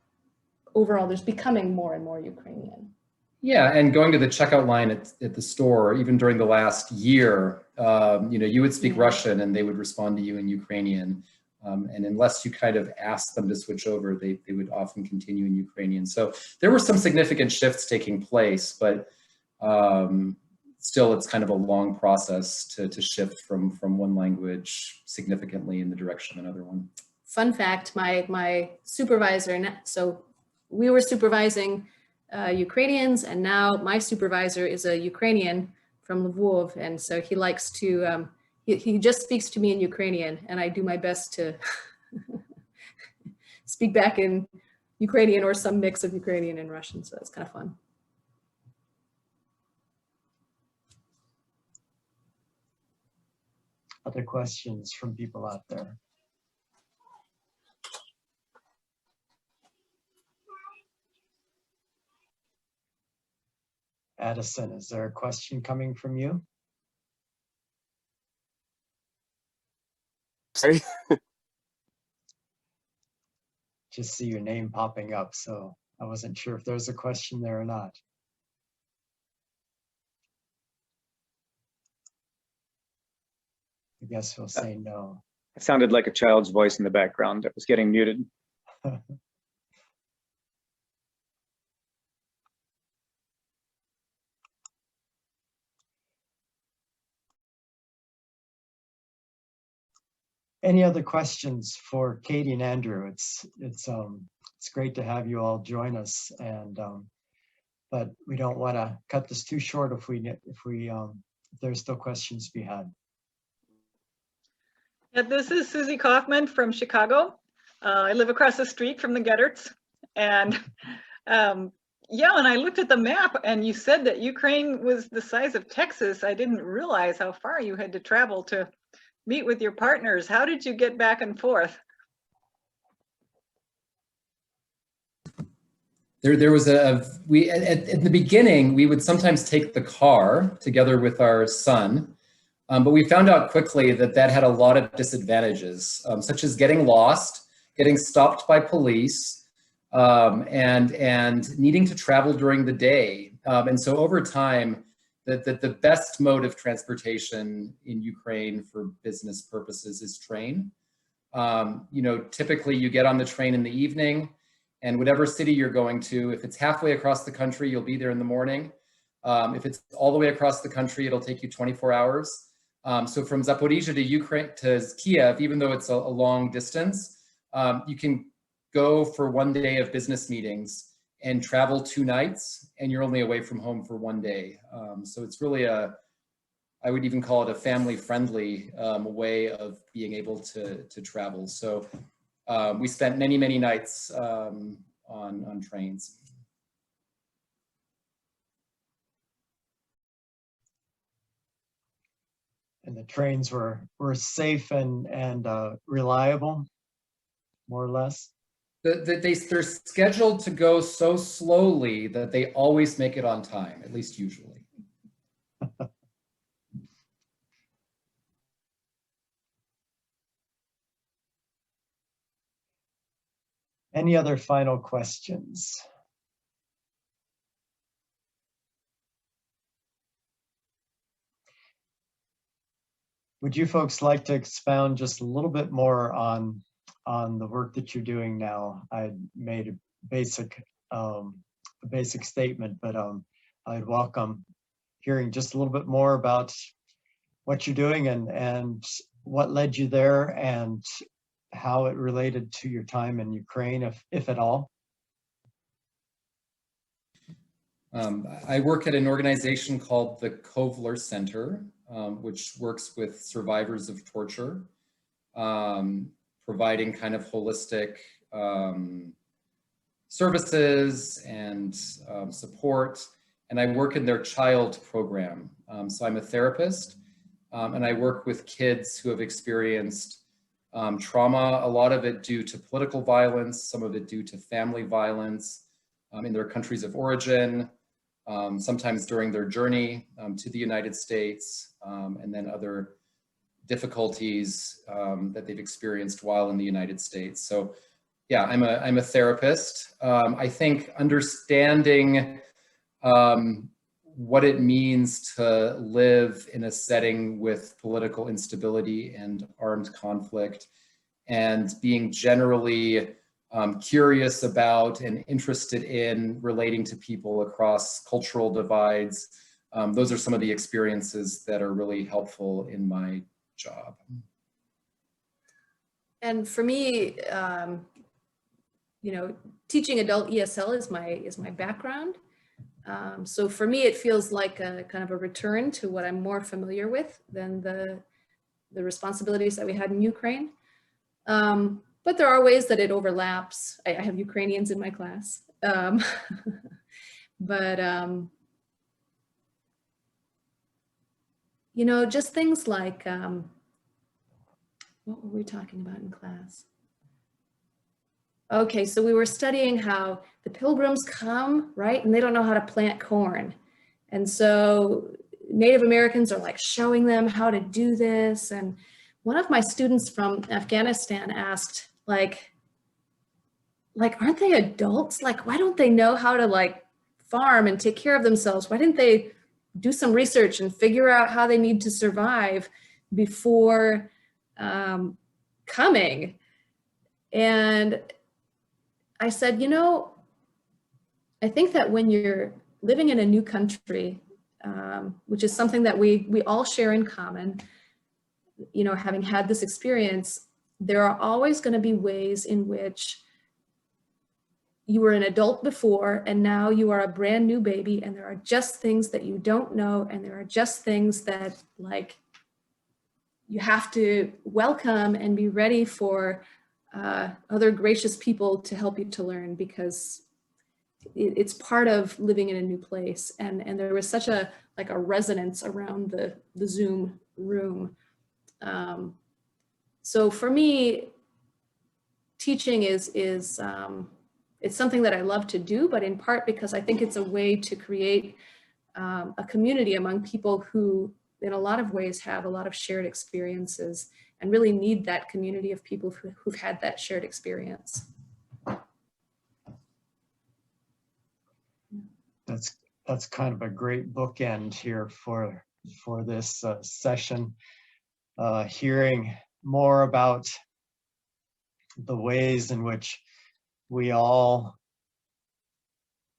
overall there's becoming more and more Ukrainian. Yeah, and going to the checkout line at the store, even during the last year, you would speak Russian and they would respond to you in Ukrainian. And unless you kind of asked them to switch over, they would often continue in Ukrainian. So there were some significant shifts taking place, but still it's kind of a long process to shift from one language significantly in the direction of another one. Fun fact, my supervisor, so we were supervising Ukrainians, and now my supervisor is a Ukrainian from Lvov, and so he likes to, he just speaks to me in Ukrainian, and I do my best to speak back in Ukrainian or some mix of Ukrainian and Russian, so it's kind of fun. Other questions from people out there? Addison, is there a question coming from you? Sorry. Just see your name popping up, so I wasn't sure if there's a question there or not. I guess we'll say no. It sounded like a child's voice in the background that was getting muted. Any other questions for Katie and Andrew? It's great to have you all join us, and but we don't want to cut this too short if there's still questions to be had. Yeah, this is Susie Kaufman from Chicago. I live across the street from the Gedderts, and yeah, when I looked at the map and you said that Ukraine was the size of Texas, I didn't realize how far you had to travel to meet with your partners. How did you get back and forth? There was at the beginning, we would sometimes take the car together with our son, but we found out quickly that had a lot of disadvantages, such as getting lost, getting stopped by police, and needing to travel during the day. And so over time, the best mode of transportation in Ukraine for business purposes is train. Typically you get on the train in the evening, and whatever city you're going to, if it's halfway across the country, you'll be there in the morning. If it's all the way across the country, it'll take you 24 hours. So from Zaporizhzhia to Ukraine to Kiev, even though it's a long distance, you can go for one day of business meetings and travel 2 nights, and you're only away from home for 1 day. So it's really I would even call it a family-friendly way of being able to travel. So we spent many, many nights on trains. And the trains were safe and reliable, more or less? They're scheduled to go so slowly that they always make it on time, at least usually. Any other final questions? Would you folks like to expound just a little bit more on the work that you're doing now? I made a basic statement, but I'd welcome hearing just a little bit more about what you're doing and what led you there and how it related to your time in Ukraine, if at all. I work at an organization called the Kovler Center, which works with survivors of torture, providing kind of holistic services and support. And I work in their child program. So I'm a therapist, and I work with kids who have experienced trauma, a lot of it due to political violence, some of it due to family violence, in their countries of origin, sometimes during their journey to the United States, and then other difficulties that they've experienced while in the United States. So yeah, I'm a therapist. I think understanding what it means to live in a setting with political instability and armed conflict, and being generally curious about and interested in relating to people across cultural divides. Those are some of the experiences that are really helpful in my job. And for me, you know, teaching adult ESL is my background. So for me, it feels like a kind of a return to what I'm more familiar with than the responsibilities that we had in Ukraine. But there are ways that it overlaps. I have Ukrainians in my class. But, you know, just things like, what were we talking about in class? Okay, so we were studying how the pilgrims come, right? And they don't know how to plant corn. And so Native Americans are like showing them how to do this. And one of my students from Afghanistan asked, like, aren't they adults? Like, why don't they know how to like farm and take care of themselves? Why didn't they do some research and figure out how they need to survive before coming? And I said, you know, I think that when you're living in a new country, which is something that we all share in common, you know, having had this experience, there are always going to be ways in which you were an adult before and now you are a brand new baby, and there are just things that you don't know, and there are just things that like you have to welcome and be ready for other gracious people to help you to learn, because it's part of living in a new place. And there was such a like a resonance around the Zoom room. So for me, teaching is it's something that I love to do, but in part because I think it's a way to create a community among people who in a lot of ways have a lot of shared experiences and really need that community of people who've had that shared experience. That's kind of a great bookend here for this session. Hearing more about the ways in which we all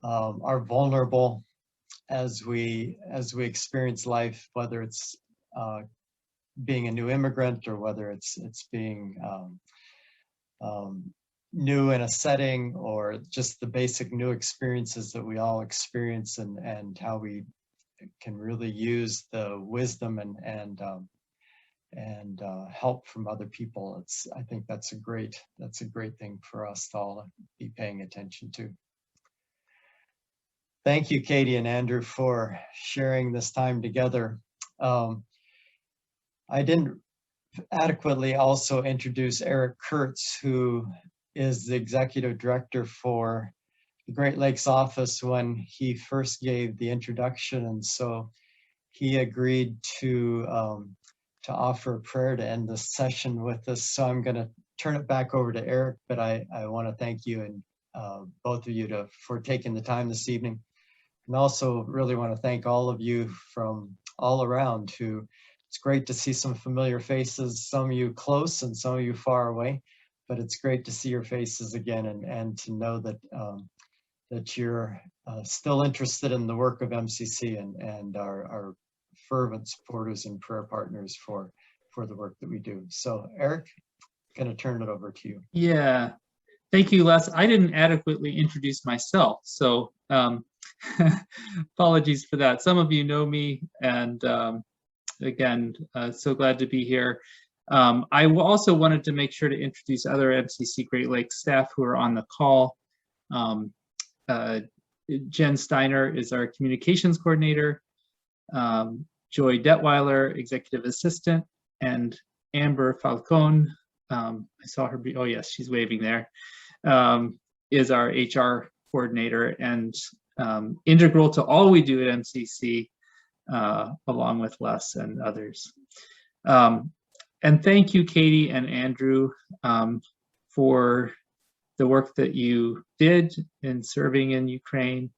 are vulnerable as we experience life, whether it's being a new immigrant or whether it's being new in a setting, or just the basic new experiences that we all experience, and how we can really use the wisdom and help from other people. I think that's a great thing for us to all be paying attention to. Thank you, Katie and Andrew, for sharing this time together. I didn't adequately also introduce Eric Kurtz, who is the executive director for the Great Lakes office, when he first gave the introduction. And so he agreed to offer a prayer to end this session with us. So I'm going to turn it back over to Eric, but I want to thank you and both of you for taking the time this evening. And also really want to thank all of you from all around who, it's great to see some familiar faces, some of you close and some of you far away, but it's great to see your faces again, and to know that that you're still interested in the work of MCC and are fervent supporters and prayer partners for the work that we do. So Eric, I'm going to turn it over to you. Yeah, thank you, Les. I didn't adequately introduce myself, so apologies for that. Some of you know me, and again, so glad to be here. I also wanted to make sure to introduce other MCC Great Lakes staff who are on the call. Jen Steiner is our communications coordinator, Joy Detweiler, executive assistant, and Amber Falcone, I saw her, oh yes, she's waving there, is our HR coordinator and integral to all we do at MCC, along with Les and others. And thank you, Katie and Andrew, for the work that you did in serving in Ukraine,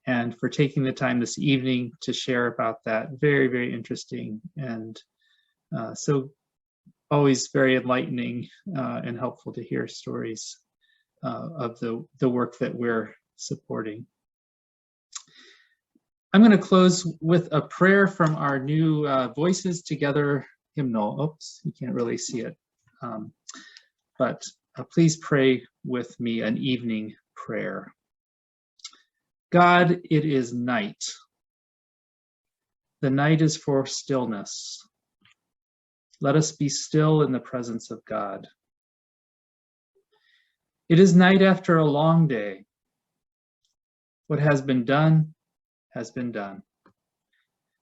and for taking the time this evening to share about that. Very, very interesting, and so always very enlightening and helpful to hear stories of the work that we're supporting. I'm going to close with a prayer from our new Voices Together hymnal. Oops, you can't really see it, but please pray with me an evening prayer. God, it is night. The night is for stillness. Let us be still in the presence of God. It is night after a long day. What has been done has been done.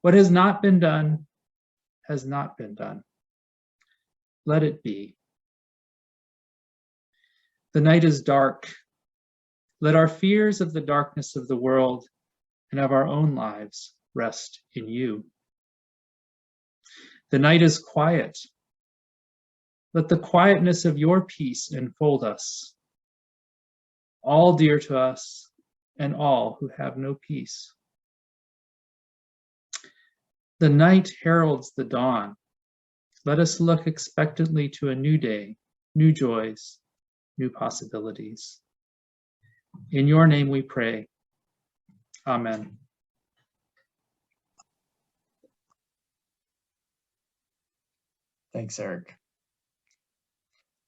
What has not been done has not been done. Let it be. The night is dark. Let our fears of the darkness of the world and of our own lives rest in you. The night is quiet. Let the quietness of your peace enfold us, all dear to us and all who have no peace. The night heralds the dawn. Let us look expectantly to a new day, new joys, new possibilities. In your name we pray. Amen. Thanks, Eric.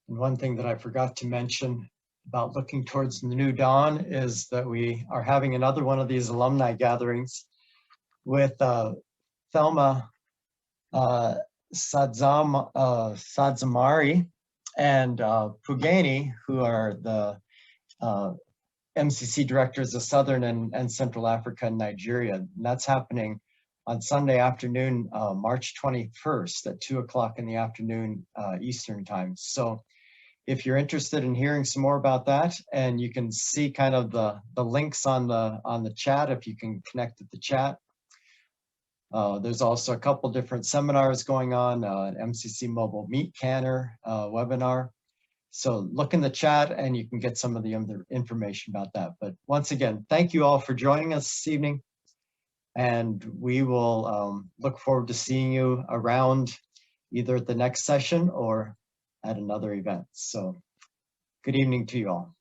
And one thing that I forgot to mention about looking towards the new dawn is that we are having another one of these alumni gatherings with Thelma Sadzamari and Pugani, who are the MCC directors of Southern and Central Africa and Nigeria. And that's happening on Sunday afternoon, March 21st at 2 o'clock in the afternoon Eastern time. So if you're interested in hearing some more about that, and you can see kind of the links on the chat, if you can connect with the chat. There's also a couple different seminars going on, MCC Mobile Meet Canner webinar. So look in the chat and you can get some of the information about that. But once again, thank you all for joining us this evening. And we will look forward to seeing you around either at the next session or at another event. So good evening to you all.